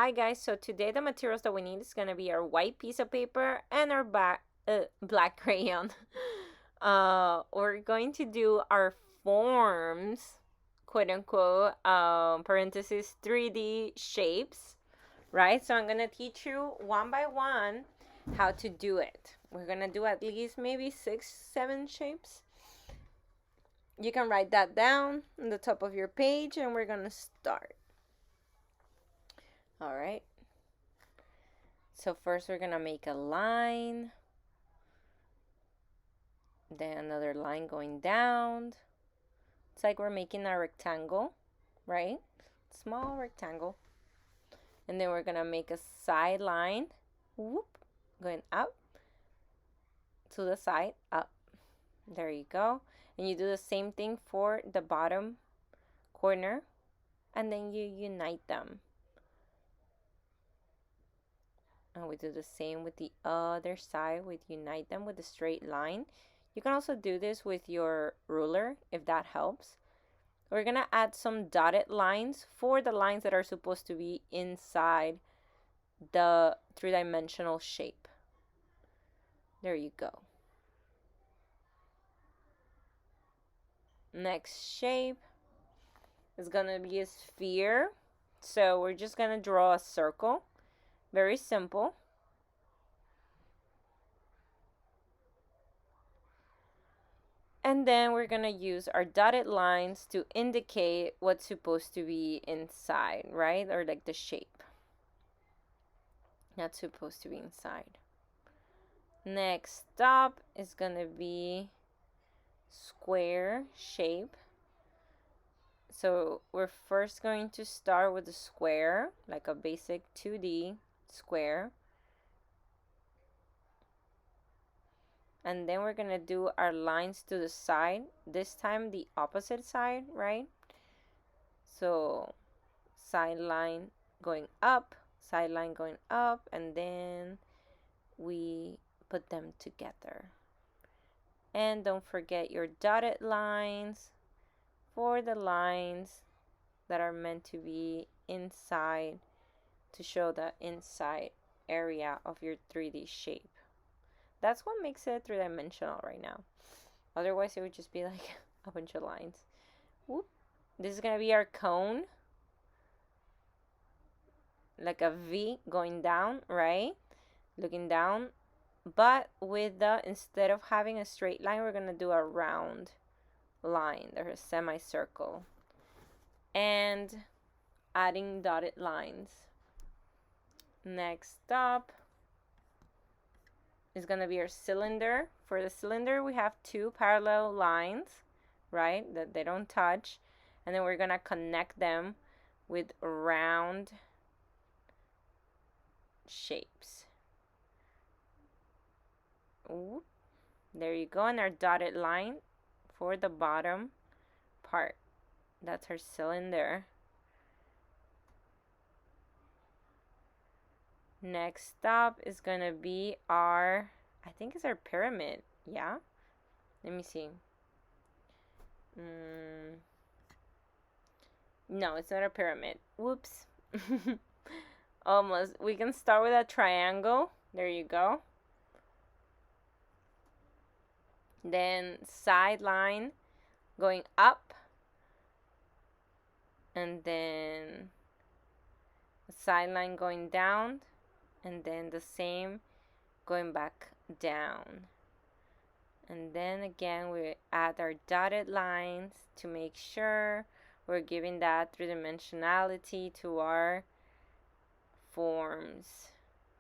Hi guys, so today the materials that we need is going to be our white piece of paper and our black crayon. We're going to do our forms, quote unquote, parentheses 3D shapes, right? So I'm going to teach you one by one how to do it. We're going to do at least maybe 6-7 shapes. You can write that down on the top of your page and we're going to start. All right. So first we're gonna make a line, then another line going down. It's like we're making a rectangle, right? Small rectangle. And then we're gonna make a side line, whoop, going up to the side, up. There you go. And you do the same thing for the bottom corner, and then you unite them. And we do the same with the other side. We unite them with a straight line. You can also do this with your ruler if that helps. We're gonna add some dotted lines for the lines that are supposed to be inside the three-dimensional shape. There you go. Next shape is gonna be a sphere. So we're just gonna draw a circle. Very simple. And then we're gonna use our dotted lines to indicate what's supposed to be inside, right? Or like the shape. That's supposed to be inside. Next up is gonna be square shape. So we're first going to start with a square, like a basic 2D square. And then we're gonna do our lines to the side, this time the opposite side, right? So side line going up, side line going up, and then we put them together. And don't forget your dotted lines for the lines that are meant to be inside, to show the inside area of your 3D shape. That's what makes it three-dimensional right now. Otherwise, it would just be like a bunch of lines. Whoop. This is going to be our cone. Like a V going down, right? Looking down. But with the, instead of having a straight line, we're going to do a round line. There's a semicircle. And adding dotted lines. Next up is going to be our cylinder. For the cylinder, we have two parallel lines, right, that they don't touch. And then we're going to connect them with round shapes. Ooh, there you go. And our dotted line for the bottom part. That's our cylinder. Next up is going to be our, I think it's our pyramid. Yeah? Let me see. No, it's not a pyramid. Whoops. Almost. We can start with a triangle. There you go. Then side line going up. And then a side line going down. And then the same going back down. And then again we add our dotted lines to make sure we're giving that three-dimensionality to our forms,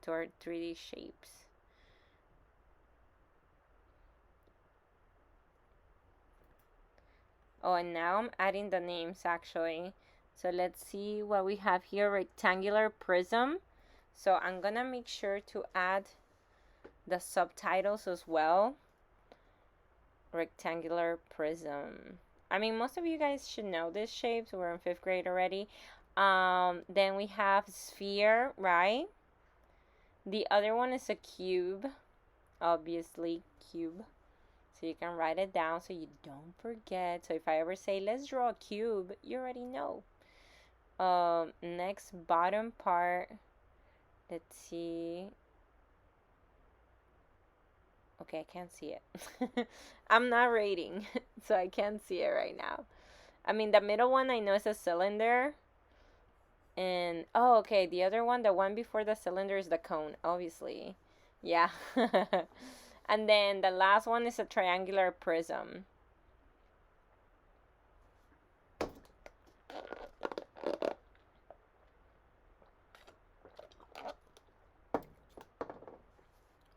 to our 3D shapes. Oh, and now I'm adding the names actually. So let's see what we have here. Rectangular prism. So I'm gonna make sure to add the subtitles as well. Rectangular prism. I mean, most of you guys should know this shape, so we're in 5th grade already. Then we have sphere, right? The other one is a cube, obviously cube. So you can write it down so you don't forget. So if I ever say, let's draw a cube, you already know. Next bottom part, let's see. Okay, I can't see it. I'm not rating, so I can't see it right now. I mean, the middle one I know is a cylinder. And, oh, okay, the other one, the one before the cylinder is the cone, obviously. Yeah. And then the last one is a triangular prism.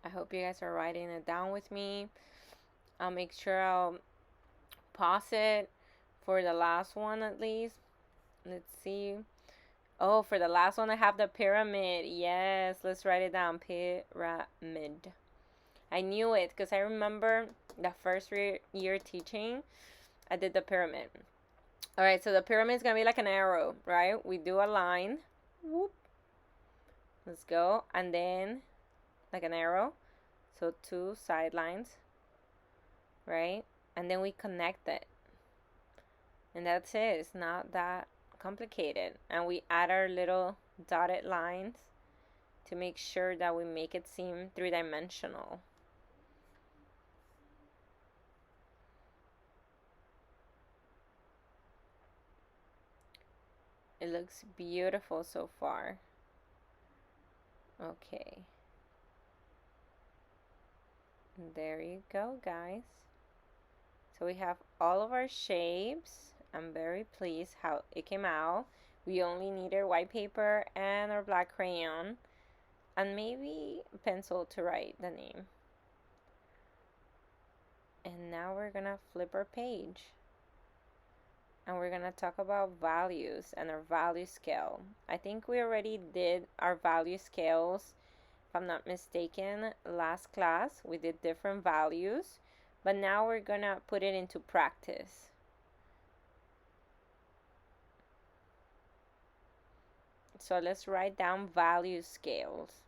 I hope you guys are writing it down with me. I'll make sure I'll pause it for the last one at least. Let's see. Oh, for the last one, I have the pyramid. Yes, let's write it down. Pyramid. I knew it because I remember the first year teaching, I did the pyramid. All right, so the pyramid is going to be like an arrow, right? We do a line. Whoop. Let's go. And then like an arrow. So 2 side lines, right? And then we connect it. And that's it. It's not that complicated. And we add our little dotted lines to make sure that we make it seem three-dimensional. It looks beautiful so far. Okay. There you go, guys. So we have all of our shapes. I'm very pleased how it came out. We only needed white paper and our black crayon and maybe a pencil to write the name. And now we're gonna flip our page. And we're gonna talk about values and our value scale. I think we already did our value scales, if I'm not mistaken, last class. We did different values, but now we're gonna put it into practice. So let's write down value scales.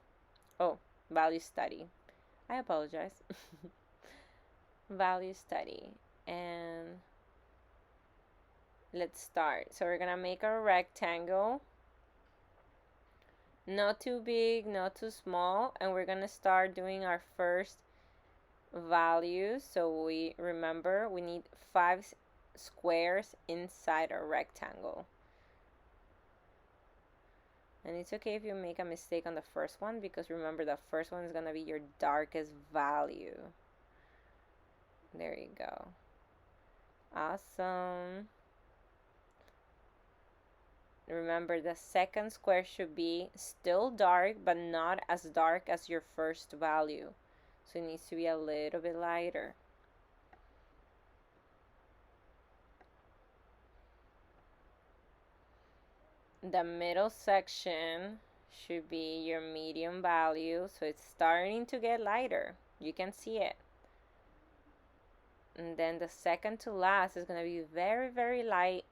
Oh, value study. I apologize. Value study. And let's start. So we're gonna make a rectangle. Not too big, not too small. And we're gonna start doing our first values. So we remember we need 5 squares inside our rectangle. And it's okay if you make a mistake on the first one, because remember the first one is gonna be your darkest value. There you go. Awesome. Remember, the second square should be still dark, but not as dark as your first value. So it needs to be a little bit lighter. The middle section should be your medium value, so it's starting to get lighter. You can see it. And then the second to last is going to be very, very light.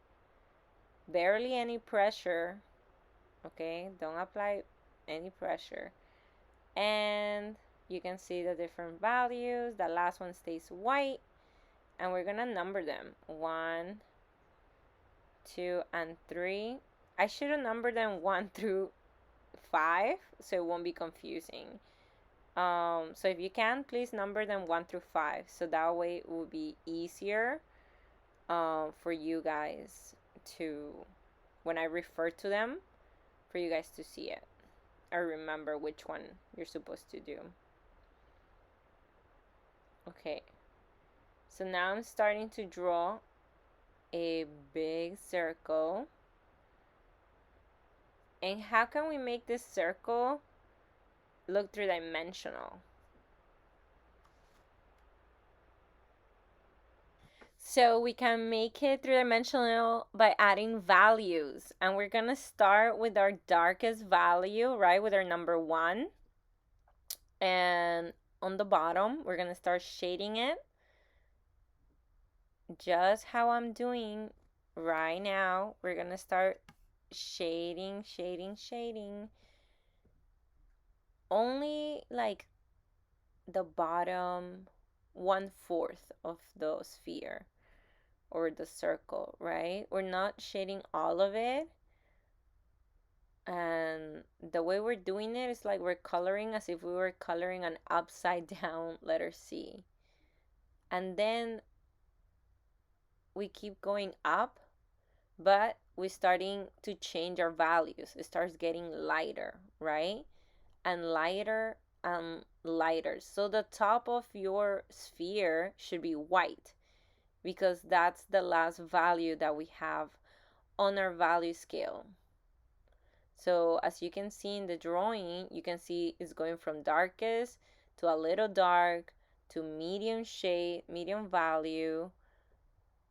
Barely any pressure. Okay, don't apply any pressure. And you can see the different values. The last one stays white. And we're going to number them. 1, 2, and 3. I should have numbered them 1 through 5 so it won't be confusing. So if you can, please number them 1 through 5 so that way it will be easier for you guys to, when I refer to them, for you guys to see it or remember which one you're supposed to do. Okay, so now I'm starting to draw a big circle. And how can we make this circle look three-dimensional? So we can make it three-dimensional by adding values. And we're going to start with our darkest value, right? With our number 1. And on the bottom, we're going to start shading it. Just how I'm doing right now. We're going to start shading, shading, shading. Only like the bottom 1/4 of the sphere or the circle, right? We're not shading all of it. And the way we're doing it is like we're coloring as if we were coloring an upside down letter C. And then we keep going up, but we're starting to change our values. It starts getting lighter, right? And lighter and lighter. So the top of your sphere should be white because that's the last value that we have on our value scale. So as you can see in the drawing, you can see it's going from darkest to a little dark to medium shade, medium value,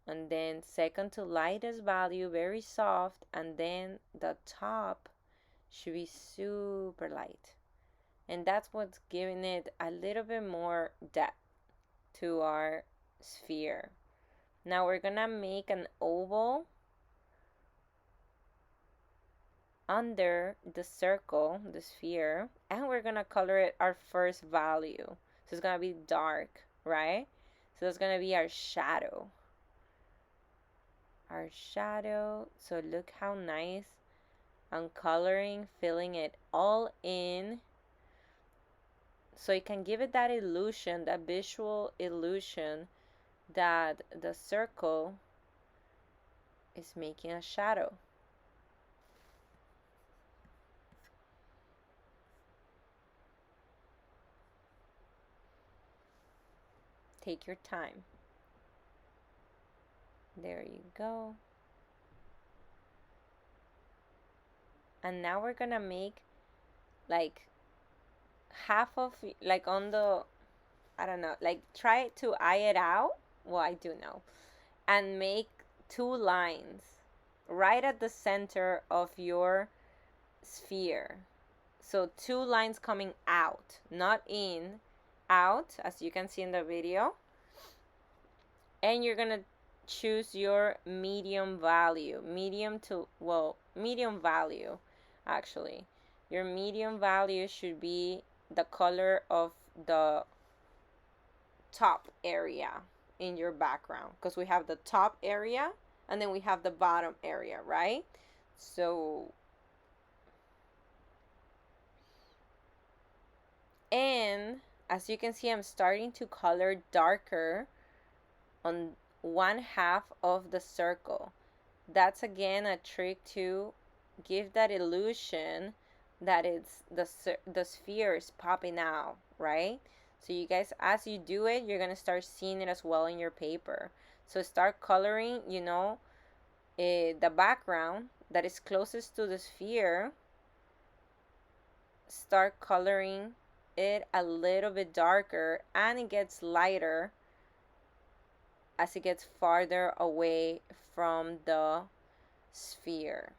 and then second to lightest value, very soft, and then the top should be super light. And that's what's giving it a little bit more depth to our sphere. Now we're gonna make an oval under the circle, the sphere, and we're gonna color it our first value. So it's gonna be dark, right? So that's gonna be our shadow. Our shadow. So look how nice I'm coloring, filling it all in. So it can give it that illusion, that visual illusion that the circle is making a shadow. Take your time. There you go. And now we're gonna make like half of, like on the, I don't know, like try to eye it out. Well, I do know. And make two lines right at the center of your sphere. So two lines coming out, not in, out, as you can see in the video. And you're gonna choose your medium value, medium value actually. Your medium value should be the color of the top area in your background, because we have the top area and then we have the bottom area, right? So, and as you can see, I'm starting to color darker on one half of the circle. That's again a trick to give that illusion that it's the sphere is popping out, right? So you guys, as you do it, you're gonna start seeing it as well in your paper. So start coloring, the background that is closest to the sphere. Start coloring it a little bit darker, and it gets lighter as it gets farther away from the sphere.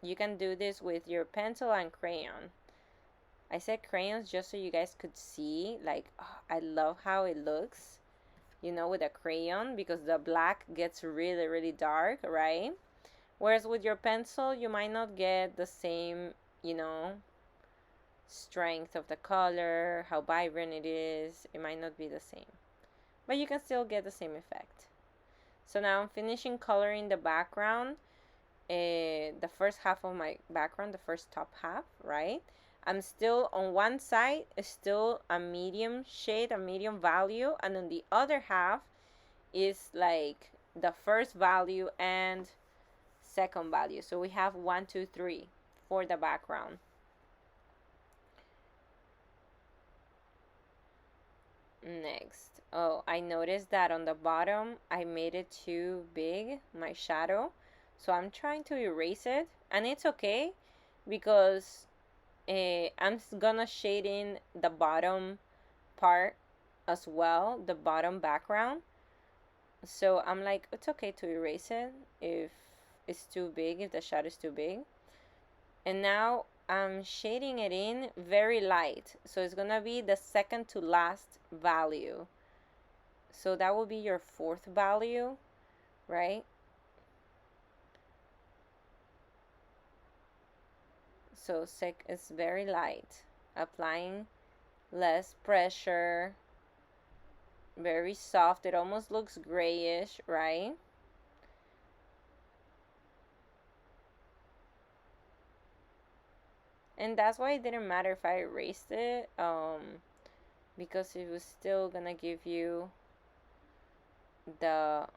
You can do this with your pencil and crayon. I said crayons just so you guys could see, like, I love how it looks, with a crayon, because the black gets really, really dark, right? Whereas with your pencil, you might not get the same, strength of the color, how vibrant it is. It might not be the same, but you can still get the same effect. So now I'm finishing coloring the background, the first half of my background, the first top half, right? I'm still on one side, is still a medium shade, a medium value, and on the other half is like the first value and second value. So we have 1, 2, 3 for the background. Next, I noticed that on the bottom I made it too big, my shadow. So I'm trying to erase it, and it's okay because I'm gonna shade in the bottom part as well, the bottom background. So I'm like, it's okay to erase it if it's too big, if the shadow is too big. And now I'm shading it in very light. So it's gonna be the second to last value. So that will be your fourth value, right? So it's very light, applying less pressure, very soft. It almost looks grayish, right? And that's why it didn't matter if I erased it, because it was still gonna give you the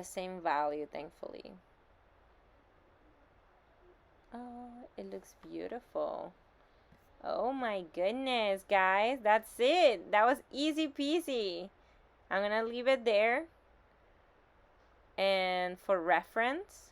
same value, thankfully. Oh, it looks beautiful. Oh my goodness, guys, that's it. That was easy peasy. I'm gonna leave it there. And for reference,